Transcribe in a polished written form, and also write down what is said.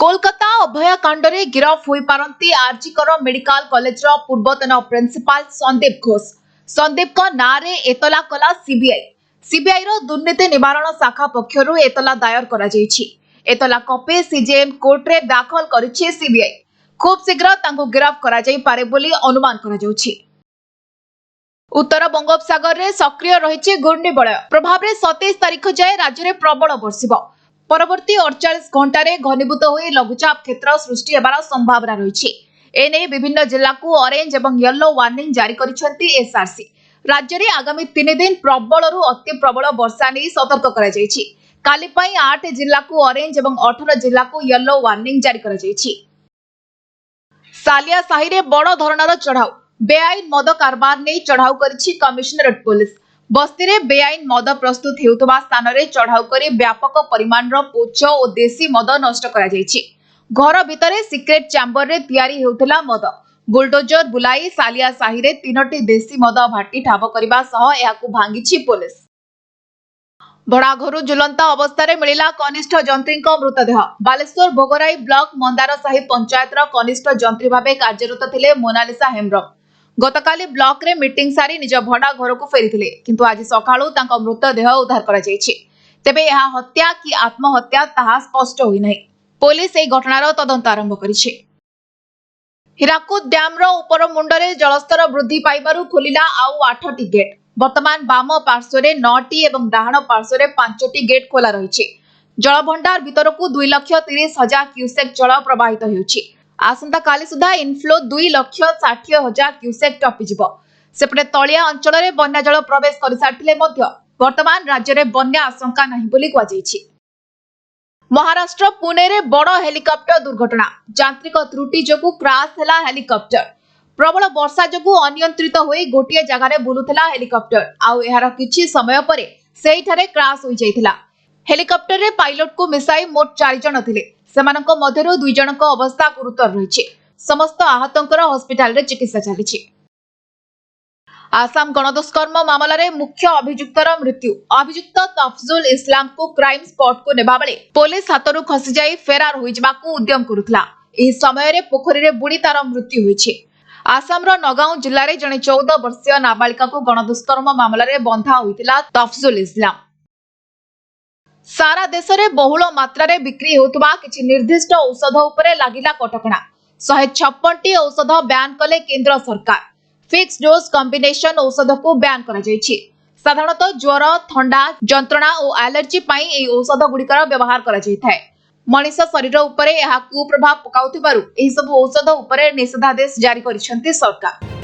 कोलकाता अभयाकांडरे गिरफ होई पारंती RG Kar medical college रो पूर्वतन principal Sandeep Ghosh. Sandeep को नारे एतला कला सीबीआई रो दुर्नीति निवारण शाखा पक्षरु एतला दायर करा जायछि। एतला कॉपी सीजेएम कोर्ट रे दाखल करिछि सीबीआई। खूब शीघ्र तांको गिरफ करा जाई पारे बोली अनुमान करा जाउछि। उत्तर बंगोपसागर रे सक्रिय रहिछि घूर्णिबलय प्रभाव रे 27 तारिख जाय राज्य रे प्रबल वर्षिब। परवर्ती 48 घंटा रे घनीभूत होई लघुचाप क्षेत्र सृष्टि हेबार संभावना रहिछि। एने विभिन्न जिल्ला को ऑरेंज एवं येलो वार्निंग जारी करिसेंती एसआरसी। राज्य रे आगामी 3 दिन प्रबल रु अति प्रबल वर्षा नै सतर्क करा जायछि। काली पई 8 जिल्ला को ऑरेंज एवं 18 जिल्ला को येलो वार्निंग जारी करा जायछि। सालिया साही रे बड़ धरणर चढ़ाऊ बेआईन मद कारबार नै चढ़ाऊ करिछि कमिश्नरेट पुलिस। बस्ती रे बेआईन मद प्रस्तुत हेउतबा स्थान रे चढ़ाऊ करी व्यापक परिमाण रो पोच और देसी मद नष्ट करा जायछि। घर भितरे सिक्रेट चैम्बर रे तयारी हेउतला मद बुलडोजर बुलाई सालिया साही रे 3टी देसी मद भाटी ठाब करबा सह एहाकु भांगिछि पुलिस। बड़ा घरु झुलंता अवस्था रे मिलिला कनिष्ठ जंत्री मृतदेह। बालेश्वर भोगराई ब्लॉक मंदार साही पंचायत रो कनिष्ठ जंत्री भाबे कार्यरत थिले मोनालिसा हेम्ब्रम। गतकाली ब्लॉक रे मीटिंग सारी निज भड़ा घर को फेरिथिले किंतु आज सकाळू तांका मृतदेह उद्धार करा जायछि। तेबे यहा हत्या कि आत्महत्या ताहा स्पष्ट होई नै। पुलिस एई घटनार तदंत आरंभ करिछि। हिराकुद डैम रो ऊपर मुंडरे जलस्तर वृद्धि पाइबारु खोलिला आउ 8टी गेट। वर्तमान बाम पार्श्व रे 9टी एवं डाहाण पार्श्व रे 5टी गेट खोला रहिछि। जलभंडार भितरकू 2,30,000 क्यूसेक जल प्रवाहित हेउछि। आसंता काली सुधा इनफ्लो 2,60,000 क्यूसेक टपी जिवो। सेपटे तलिया अंचल रे बन्या जल प्रवेश करि सारथिले मध्य वर्तमान राज्य रे बन्या आशंका नाही बोली कहा जायछि। महाराष्ट्र पुणे रे बड़ हेलिकॉप्टर दुर्घटना यांत्रिक त्रुटि जोगु क्रैश हैला हेलिकॉप्टर। प्रबल वर्षा जोगु अनियंत्रित होई गोटिए जगह रे बुलुथला हेलिकॉप्टर आउ एहार किछि समय परे सेइठारे क्रैश होई जायथिला। हेलिकॉप्टर रे पायलट को मिसाई मोट 4 जण थिले। सेमानक मध्यरु 2 जनक अवस्था गुरुतर रहिछि। समस्त आहतंकर हॉस्पिटल रे चिकित्सा चलिछि। आसाम गणदुष्कर्म मामला रे मुख्य अभियुक्तर मृत्यु। अभियुक्त तफजुल इस्लाम को क्राइम स्पॉट को नेबा बेले पुलिस हातरु खसी जाई फेरार होई जबाकू उद्यम करुथला। एही समय रे पोखरी रे बुडी तार मृत्यु होइछि। आसाम रो नगांव जिल्ला रे जने 14 वर्षीय नाबालिका को गणदुष्कर्म मामला रे बंधा होइतिला तफजुल इस्लाम। सारा देश रे बहुल मात्रा रे बिक्री होतबा किछि निर्दिष्ट औषध उपरे लागिला कटकणा। 156टी औषध बैन कले केंद्र सरकार। फिक्स डोज कॉम्बिनेशन औषध को बैन करा जायछि। साधारणतः ज्वर ठंडा जंत्रणा और एलर्जी पई एही औषध गुडिकर व्यवहार करा जायथाय। मनीष शरीर उपरे एहा कुप्रभाव पकाउथिबारु एही सब औषध उपरे निषेधादेश जारी करिसेंती सरकार।